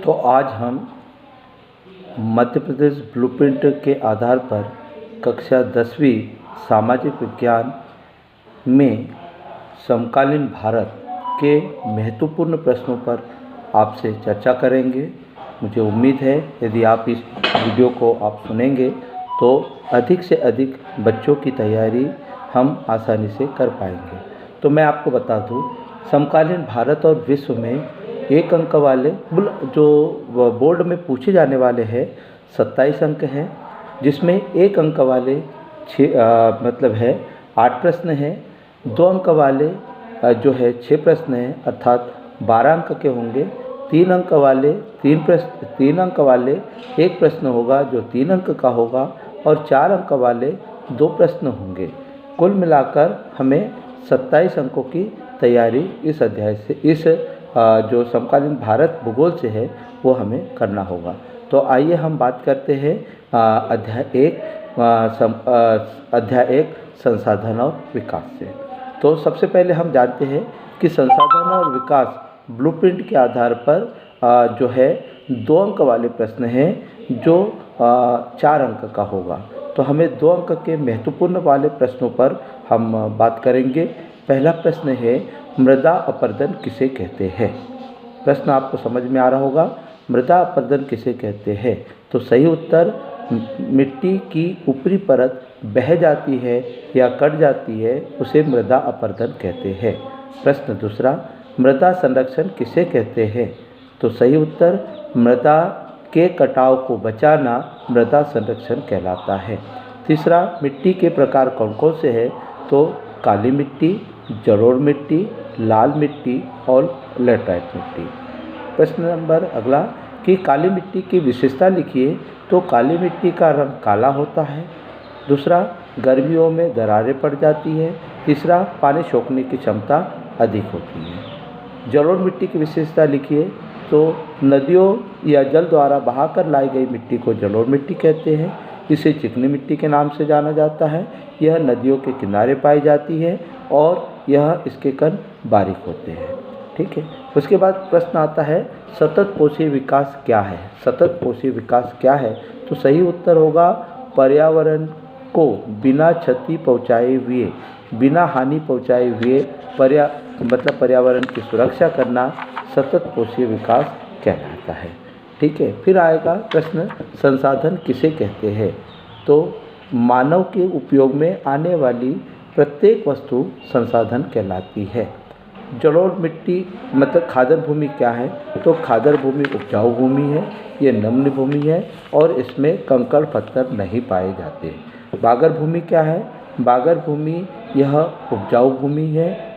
तो आज हम मध्य प्रदेश ब्लूप्रिंट के आधार पर कक्षा 10वीं सामाजिक विज्ञान में समकालीन भारत के महत्वपूर्ण प्रश्नों पर आपसे चर्चा करेंगे। मुझे उम्मीद है यदि आप इस वीडियो को आप सुनेंगे तो अधिक से अधिक बच्चों की तैयारी हम आसानी से कर पाएंगे। तो मैं आपको बता दूं, समकालीन भारत और विश्व में एक अंक वाले जो बोर्ड में पूछे जाने वाले हैं 27 अंक हैं, जिसमें एक अंक वाले मतलब है 8 प्रश्न हैं, 2 अंक वाले जो है 6 प्रश्न हैं, अर्थात 12 अंक के होंगे। 3 अंक वाले 3 अंक वाले 1 प्रश्न होगा जो 3 अंक का होगा, और 4 अंक वाले 2 प्रश्न होंगे। कुल मिलाकर हमें 27 अंकों की तैयारी इस अध्याय से जो समकालीन भारत भूगोल से है वो हमें करना होगा। तो आइए हम बात करते हैं अध्याय 1 संसाधन और विकास से। तो सबसे पहले हम जानते हैं कि संसाधन और विकास ब्लूप्रिंट के आधार पर जो है 2 अंक वाले प्रश्न हैं जो 4 अंक का होगा। तो हमें 2 अंक के महत्वपूर्ण वाले प्रश्नों पर हम बात करेंगे। पहला प्रश्न है, मृदा अपरदन किसे कहते हैं? प्रश्न आपको समझ में आ रहा होगा, मृदा अपरदन किसे कहते हैं? तो सही उत्तर, मिट्टी की ऊपरी परत बह जाती है या कट जाती है उसे मृदा अपरदन कहते हैं। प्रश्न दूसरा, मृदा संरक्षण किसे कहते हैं? तो सही उत्तर, मृदा के कटाव को बचाना मृदा संरक्षण कहलाता है। तीसरा, मिट्टी के प्रकार कौन कौन से हैं? तो काली मिट्टी, जलोढ़ मिट्टी, लाल मिट्टी और लैटराइट मिट्टी। प्रश्न नंबर अगला कि काली मिट्टी की विशेषता लिखिए। तो काली मिट्टी का रंग काला होता है। दूसरा, गर्मियों में दरारें पड़ जाती है। तीसरा, पानी सोखने की क्षमता अधिक होती है। जलोढ़ मिट्टी की विशेषता लिखिए। तो नदियों या जल द्वारा बहाकर लाई गई मिट्टी को जलोढ़ मिट्टी कहते हैं। इसे चिकनी मिट्टी के नाम से जाना जाता है। यह नदियों के किनारे पाई जाती है और इसके कण बारीक होते हैं। ठीक है। उसके बाद प्रश्न आता है, सतत पोषी विकास क्या है? सतत पोषी विकास क्या है? तो सही उत्तर होगा, पर्यावरण को बिना क्षति पहुँचाए हुए, बिना हानि पहुँचाए हुए पर्यावरण की सुरक्षा करना सतत पोषी विकास कहलाता है। ठीक है। फिर आएगा प्रश्न, संसाधन किसे कहते हैं? तो मानव के उपयोग में आने वाली प्रत्येक वस्तु संसाधन कहलाती है। जलोढ़ मिट्टी मतलब खादर भूमि क्या है? तो खादर भूमि उपजाऊ भूमि है, ये नम्य भूमि है और इसमें कंकड़ पत्थर नहीं पाए जाते। बागर भूमि क्या है? बागर भूमि यह उपजाऊ भूमि है,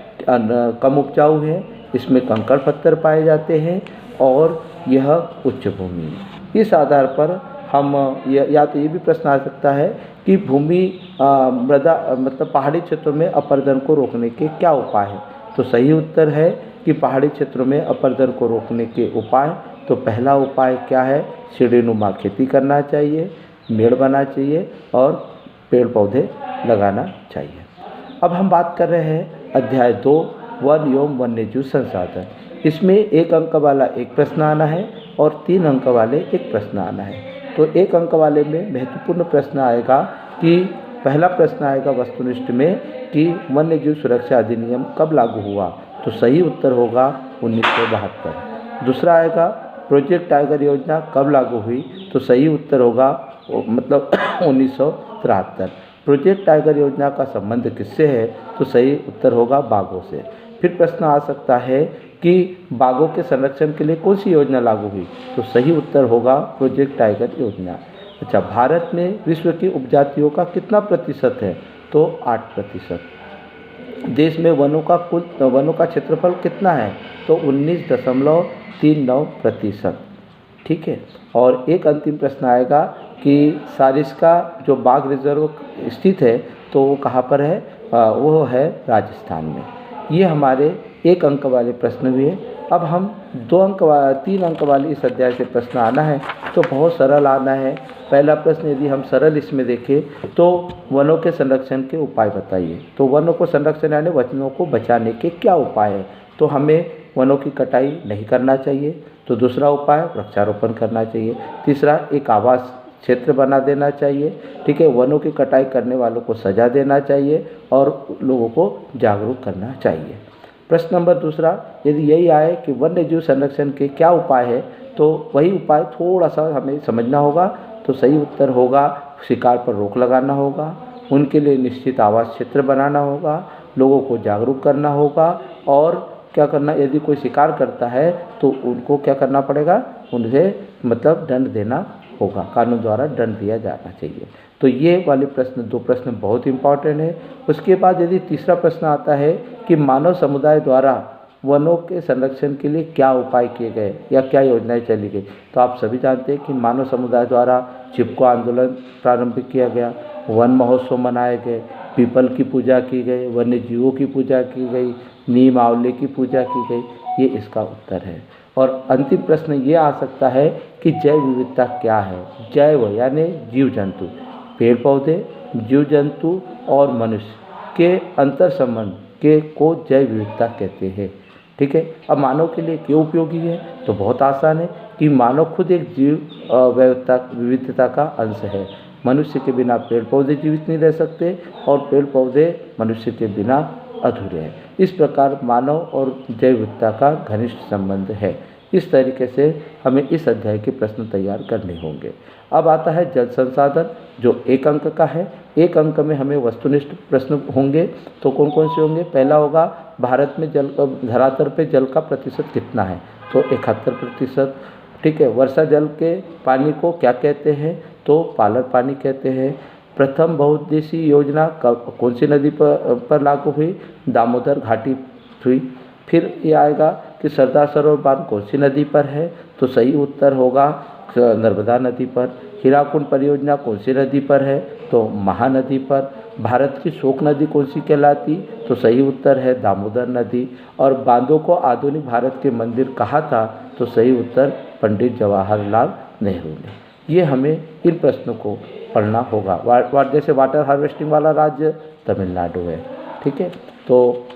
कम उपजाऊ है, इसमें कंकड़ पत्थर पाए जाते हैं और यह उच्च भूमि है। इस आधार पर हम या तो ये भी प्रश्न आ सकता है कि भूमि मृदा मतलब पहाड़ी क्षेत्रों में अपरदन को रोकने के क्या उपाय हैं? तो सही उत्तर है कि पहाड़ी क्षेत्रों में अपरदन को रोकने के उपाय, तो पहला उपाय क्या है? सीढ़ीनुमा खेती करना चाहिए, मेड़ बनाना चाहिए और पेड़ पौधे लगाना चाहिए। अब हम बात कर रहे हैं अध्याय 2 वन एवं वन्यजीव संसाधन। इसमें 1 अंक वाला एक प्रश्न आना है और 3 अंक वाले एक प्रश्न आना है। तो 1 अंक वाले में महत्वपूर्ण प्रश्न आएगा कि पहला प्रश्न आएगा वस्तुनिष्ठ में कि वन्यजीव सुरक्षा अधिनियम कब लागू हुआ? तो सही उत्तर होगा 1972। दूसरा आएगा प्रोजेक्ट टाइगर योजना कब लागू हुई? तो सही उत्तर होगा 1973। प्रोजेक्ट टाइगर योजना का संबंध किससे है? तो सही उत्तर होगा बाघों से। फिर प्रश्न आ सकता है कि बाघों के संरक्षण के लिए कौन सी योजना लागू हुई? तो सही उत्तर होगा प्रोजेक्ट टाइगर योजना। अच्छा, भारत में विश्व की उपजातियों का कितना प्रतिशत है? तो 8%। देश में वनों का क्षेत्रफल कितना है? तो 19.39%। ठीक है। और एक अंतिम प्रश्न आएगा कि सारिस्का जो बाघ रिजर्व स्थित है तो वो कहाँ पर है? वो है राजस्थान में। ये हमारे 1 अंक वाले प्रश्न भी हैं। अब हम 3 अंक वाले इस अध्याय से प्रश्न आना है तो बहुत सरल आना है। पहला प्रश्न यदि हम सरल इसमें देखें तो वनों के संरक्षण के उपाय बताइए। तो वनों को संरक्षण यानी वनों को बचाने के क्या उपाय हैं? तो हमें वनों की कटाई नहीं करना चाहिए। तो दूसरा उपाय वृक्षारोपण करना चाहिए। तीसरा एक आवास क्षेत्र बना देना चाहिए। ठीक है, वनों की कटाई करने वालों को सजा देना चाहिए और लोगों को जागरूक करना चाहिए। प्रश्न नंबर दूसरा, यदि यही आए कि वन्य जीव संरक्षण के क्या उपाय है, तो वही उपाय थोड़ा सा हमें समझना होगा। तो सही उत्तर होगा शिकार पर रोक लगाना होगा, उनके लिए निश्चित आवास क्षेत्र बनाना होगा, लोगों को जागरूक करना होगा और क्या करना, यदि कोई शिकार करता है तो उनको क्या करना पड़ेगा, उनसे मतलब दंड देना होगा, कानून द्वारा दंड दिया जाना चाहिए। तो ये वाले प्रश्न, दो प्रश्न बहुत इंपॉर्टेंट है। उसके बाद यदि तीसरा प्रश्न आता है कि मानव समुदाय द्वारा वनों के संरक्षण के लिए क्या उपाय किए गए या क्या योजनाएं चली गई, तो आप सभी जानते हैं कि मानव समुदाय द्वारा चिपको आंदोलन प्रारंभ किया गया, वन महोत्सव मनाए गए, पीपल की पूजा की गई, वन्य जीवों की पूजा की गई, नीम आंवले की पूजा की गई। ये इसका उत्तर है। और अंतिम प्रश्न ये आ सकता है कि जैव विविधता क्या है। जैव यानी जीव जंतु, पेड़ पौधे, जीव जंतु और मनुष्य के अंतर संबंध के को जैव विविधता कहते हैं। ठीक है, अब मानव के लिए क्यों उपयोगी है, तो बहुत आसान है कि मानव खुद एक जीव विविधता का अंश है। मनुष्य के बिना पेड़ पौधे जीवित नहीं रह सकते और पेड़ पौधे मनुष्य के बिना अधूरे हैं। इस प्रकार मानव और जैव विविधता का घनिष्ठ संबंध है। इस तरीके से हमें इस अध्याय के प्रश्न तैयार करने होंगे। अब आता है जल संसाधन, जो 1 अंक का है। 1 अंक में हमें वस्तुनिष्ठ प्रश्न होंगे। तो कौन कौन से होंगे, पहला होगा भारत में जल धरातल पे जल का प्रतिशत कितना है, तो 71%। ठीक है, वर्षा जल के पानी को क्या कहते हैं, तो पालर पानी कहते हैं। प्रथम बहुउद्देशीय योजना कौन सी नदी पर लागू हुई, दामोदर घाटी हुई। फिर ये आएगा कि सरदार सरोवर बांध कौन सी नदी पर है, तो सही उत्तर होगा नर्मदा नदी पर। हीराकुंड परियोजना कौन सी नदी पर है, तो महानदी पर। भारत की शोक नदी कौन सी कहलाती, तो सही उत्तर है दामोदर नदी। और बांधों को आधुनिक भारत के मंदिर कहा था, तो सही उत्तर पंडित जवाहरलाल नेहरू ने। ये हमें इन प्रश्नों को पढ़ना होगा। जैसे वाटर हार्वेस्टिंग वाला राज्य तमिलनाडु है। ठीक है, तो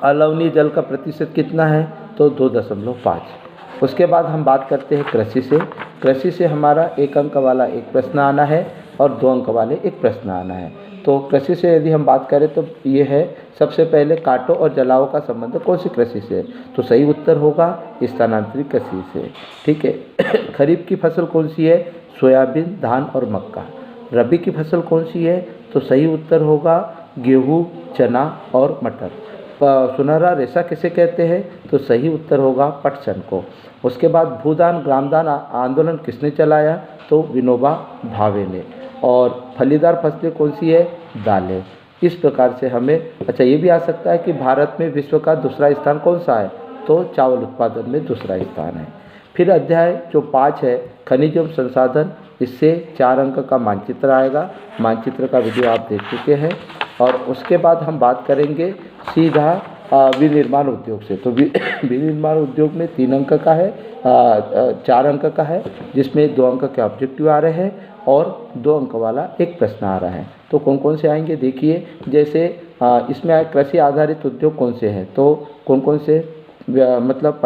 अलवनीय जल का प्रतिशत कितना है, तो 2.5। उसके बाद हम बात करते हैं कृषि से। कृषि से हमारा 1 अंक वाला एक प्रश्न आना है और 2 अंक वाले एक प्रश्न आना है। तो कृषि से यदि हम बात करें तो ये है, सबसे पहले काटो और जलाओ का संबंध कौन सी कृषि से, तो सही उत्तर होगा स्थानांतरित कृषि से। ठीक है, खरीफ की फसल कौन सी है, सोयाबीन, धान और मक्का। रबी की फसल कौन सी है, तो सही उत्तर होगा गेहूँ, चना और मटर। सुनहरा रेशा किसे कहते हैं, तो सही उत्तर होगा पटसन को। उसके बाद भूदान ग्रामदान आंदोलन किसने चलाया, तो विनोबा भावे ने। और फलीदार फसलें कौन सी है, दालें। इस प्रकार से हमें अच्छा ये भी आ सकता है कि भारत में विश्व का दूसरा स्थान कौन सा है, तो चावल उत्पादन में दूसरा स्थान है। फिर अध्याय जो 5 है खनिज एवं संसाधन, इससे 4 अंक का मानचित्र आएगा। मानचित्र का वीडियो आप देख चुके हैं। और उसके बाद हम बात करेंगे सीधा विनिर्माण उद्योग से। तो विनिर्माण उद्योग में 3 अंक का है, 4 अंक का है, जिसमें 2 अंक के ऑब्जेक्टिव आ रहे हैं और 2 अंक वाला एक प्रश्न आ रहा है। तो कौन कौन से आएंगे देखिए, जैसे इसमें कृषि आधारित उद्योग कौन से हैं, तो कौन कौन से मतलब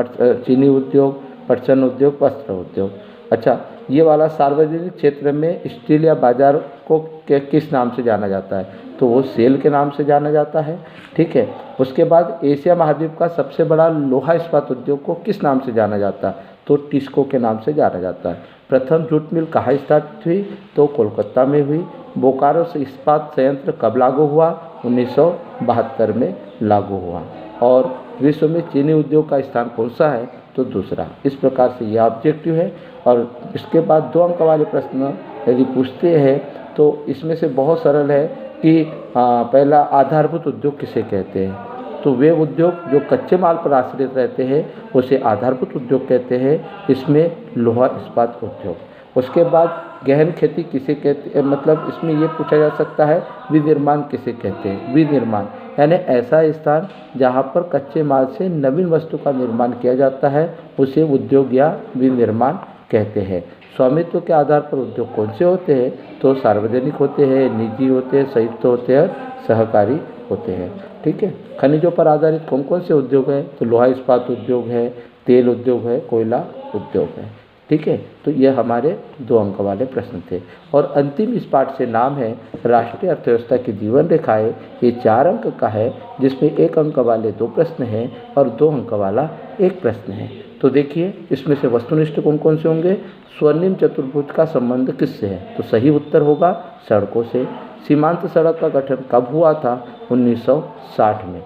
चीनी उद्योग, पटसन उद्योग, वस्त्र उद्योग। अच्छा, ये वाला सार्वजनिक क्षेत्र में स्टील या बाजार को किस नाम से जाना जाता है, तो वो सेल के नाम से जाना जाता है। ठीक है, उसके बाद एशिया महाद्वीप का सबसे बड़ा लोहा इस्पात उद्योग को किस नाम से जाना जाता है, तो टिस्को के नाम से जाना जाता है। प्रथम जूट मिल कहाँ स्थापित हुई, तो कोलकाता में हुई। बोकारो से इस्पात संयंत्र कब लागू हुआ, 1972 में लागू हुआ। और विश्व में चीनी उद्योग का स्थान कौन सा है, तो दूसरा। इस प्रकार से यह ऑब्जेक्टिव है। और इसके बाद 2 अंक वाले प्रश्न यदि पूछते हैं तो इसमें से बहुत सरल है कि पहला आधारभूत उद्योग किसे कहते हैं, तो वे उद्योग जो कच्चे माल पर आश्रित रहते हैं उसे आधारभूत उद्योग कहते हैं। इसमें लोहा इस्पात उद्योग। उसके बाद गहन खेती किसे कहते हैं, मतलब इसमें ये पूछा जा सकता है विनिर्माण किसे कहते हैं। विनिर्माण यानी ऐसा स्थान जहाँ पर कच्चे माल से नवीन वस्तु का निर्माण किया जाता है, उसे उद्योग या विनिर्माण कहते हैं। स्वामित्व के आधार पर उद्योग कौन से होते हैं, तो सार्वजनिक होते हैं, निजी होते हैं, संयुक्त होते हैं, सहकारी होते हैं। ठीक है। खनिजों पर आधारित कौन कौन से उद्योग है? तो लोहा इस्पात उद्योग है, तेल उद्योग है, कोयला उद्योग है, ठीक है। तो ये हमारे 2 अंक वाले प्रश्न थे। और अंतिम इस पाठ से नाम है राष्ट्रीय अर्थव्यवस्था की जीवन रेखाएं। ये 4 अंक का है, जिसमें 1 अंक वाले 2 प्रश्न हैं और 2 अंक वाला 1 प्रश्न है। तो देखिए इसमें से वस्तुनिष्ठ कौन कौन से होंगे? स्वर्णिम चतुर्भुज का संबंध किससे है? तो सही उत्तर होगा सड़कों से। सीमांत सड़क का गठन कब हुआ था? 1960 में।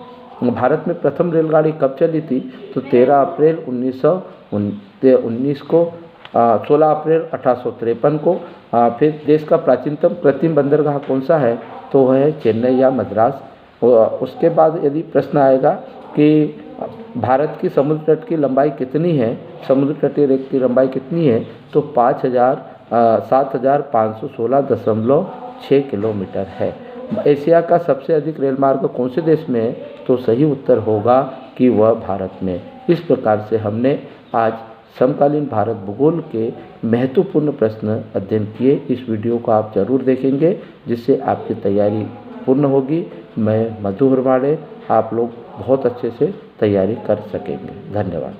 भारत में प्रथम रेलगाड़ी कब चली थी? तो 13 अप्रैल 1919 को, 16 अप्रैल 1853 को। फिर देश का प्राचीनतम कृत्रिम बंदरगाह कौन सा है? तो वह है चेन्नई या मद्रास। उसके बाद यदि प्रश्न आएगा कि भारत की समुद्र तट की लंबाई कितनी है, समुद्र तटीय रेखा की लंबाई कितनी है? तो 7516.6 किलोमीटर है। एशिया का सबसे अधिक रेल मार्ग कौन से देश में है? तो सही उत्तर होगा कि वह भारत में। इस प्रकार से हमने आज समकालीन भारत भूगोल के महत्वपूर्ण प्रश्न अध्ययन किए। इस वीडियो को आप जरूर देखेंगे, जिससे आपकी तैयारी पूर्ण होगी। मैं मधु हरवाड़े, आप लोग बहुत अच्छे से तैयारी कर सकेंगे। धन्यवाद।